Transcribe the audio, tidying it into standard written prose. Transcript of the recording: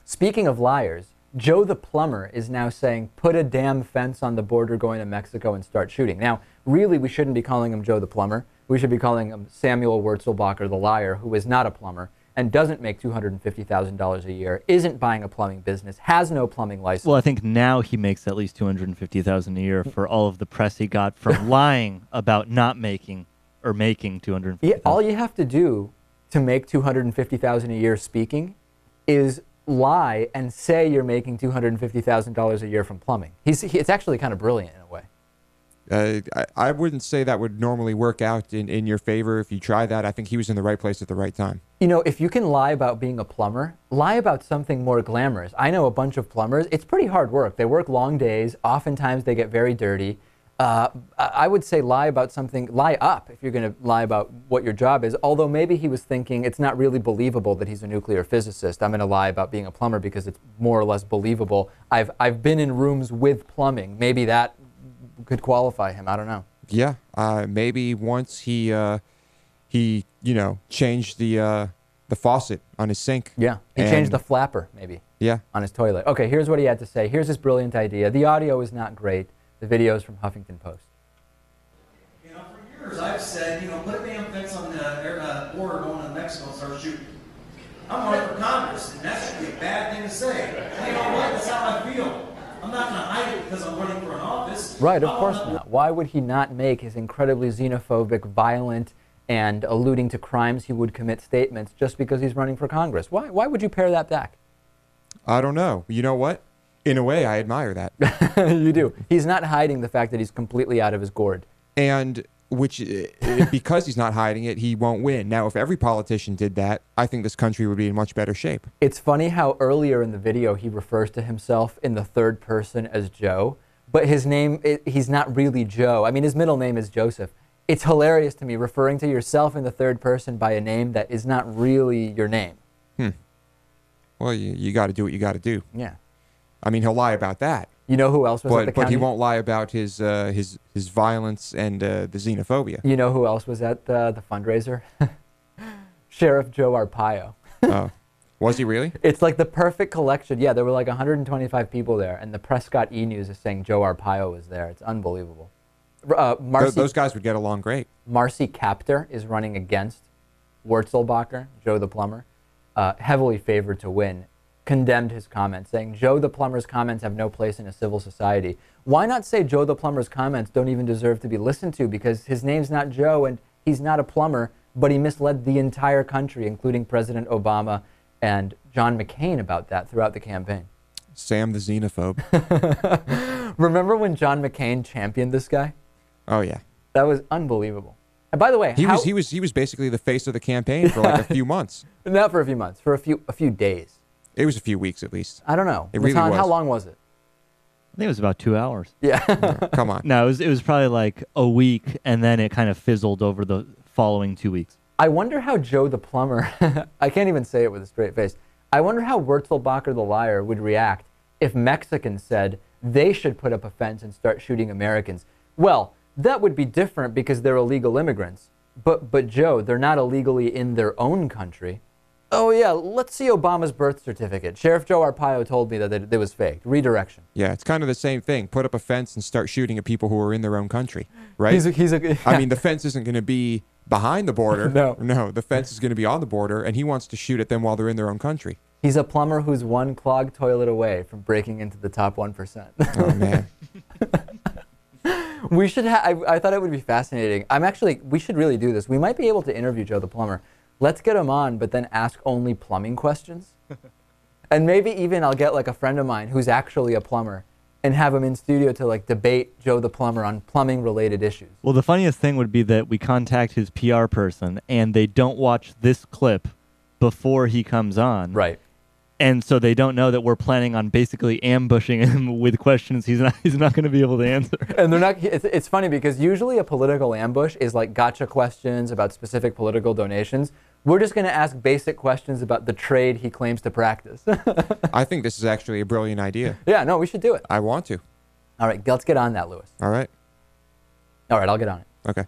Speaking of liars, Joe the plumber is now saying, put a damn fence on the border going to Mexico and start shooting. Now, really, we shouldn't be calling him Joe the plumber. We should be calling him Samuel Wurzelbacher the liar, who is not a plumber and doesn't make $250,000 a year, isn't buying a plumbing business, has no plumbing license. Well, I think now he makes at least $250,000 a year for all of the press he got from lying about not making or making $250,000. Yeah, all you have to do to make $250,000 a year speaking is lie and say you're making $250,000 a year from plumbing. It's actually kind of brilliant in a way. I wouldn't say that would normally work out in your favor if you try that. I think he was in the right place at the right time. You know, if you can lie about being a plumber, lie about something more glamorous. I know a bunch of plumbers. It's pretty hard work. They work long days. Oftentimes they get very dirty. I would say lie about something, lie up if you're going to lie about what your job is. Although maybe he was thinking it's not really believable that he's a nuclear physicist. I'm going to lie about being a plumber because it's more or less believable. I've been in rooms with plumbing. Maybe that could qualify him. I don't know. Yeah, maybe once he changed the faucet on his sink. Yeah, he changed the flapper maybe. Yeah, on his toilet. Okay, here's what he had to say. Here's his brilliant idea. The audio is not great. The video is from Huffington Post. You know, for years I've said, put a damn fence on the border going to Mexico and start shooting. I'm running for Congress, and that should be a bad thing to say. You know what? That's how I feel. I'm not going to hide it because I'm running for an office. Right, of course not. Why would he not make his incredibly xenophobic, violent, and alluding to crimes he would commit statements just because he's running for Congress? Why would you pare that back? I don't know. You know what? In a way, I admire that. You do. He's not hiding the fact that he's completely out of his gourd. And because he's not hiding it, he won't win. Now, if every politician did that, I think this country would be in much better shape. It's funny how earlier in the video he refers to himself in the third person as Joe, but his name, he's not really Joe. I mean, his middle name is Joseph. It's hilarious to me referring to yourself in the third person by a name that is not really your name. Well, you got to do what you got to do. Yeah. I mean, he'll lie about that. You know who else was at the county? But he won't lie about his violence and the xenophobia. You know who else was at the fundraiser? Sheriff Joe Arpaio. Oh. Was he really? It's like the perfect collection. Yeah, there were like 125 people there, and the Prescott E-News is saying Joe Arpaio was there. It's unbelievable. Those guys would get along great. Marcy Kaptur is running against Wurzelbacher, Joe the plumber, heavily favored to win. Condemned his comments, saying Joe the plumber's comments have no place in a civil society. Why not say Joe the plumber's comments don't even deserve to be listened to because his name's not Joe and he's not a plumber, but he misled the entire country, including President Obama and John McCain about that throughout the campaign. Sam the xenophobe. Remember when John McCain championed this guy? Oh, yeah. That was unbelievable. And by the way, he was basically the face of the campaign for like a few months. Not for a few months, for a few days. It was a few weeks at least. I don't know. It really was. How long was it? I think it was about 2 hours. Yeah. Come on. No, it was probably like a week, and then it kind of fizzled over the following 2 weeks. I wonder how Joe the plumber, I can't even say it with a straight face, I wonder how Wurzelbacher the liar would react if Mexicans said they should put up a fence and start shooting Americans. Well, that would be different because they're illegal immigrants. But Joe, they're not illegally in their own country. Oh, yeah, let's see Obama's birth certificate. Sheriff Joe Arpaio told me that it was fake. Redirection. Yeah, it's kind of the same thing. Put up a fence and start shooting at people who are in their own country, right? Yeah. I mean, the fence isn't going to be behind the border. No, the fence is going to be on the border, and he wants to shoot at them while they're in their own country. He's a plumber who's one clogged toilet away from breaking into the top 1%. Oh, man. We should I thought it would be fascinating. We should really do this. We might be able to interview Joe the plumber. Let's get him on, but then ask only plumbing questions. And maybe even I'll get like a friend of mine who's actually a plumber and have him in studio to like debate Joe the plumber on plumbing related issues. Well, the funniest thing would be that we contact his PR person and they don't watch this clip before he comes on. Right. And so they don't know that we're planning on basically ambushing him with questions he's not going to be able to answer. And they're not. It's funny because usually a political ambush is like gotcha questions about specific political donations. We're just going to ask basic questions about the trade he claims to practice. I think this is actually a brilliant idea. Yeah, no, we should do it. I want to. All right, let's get on that, Lewis. All right. All right, I'll get on it. Okay.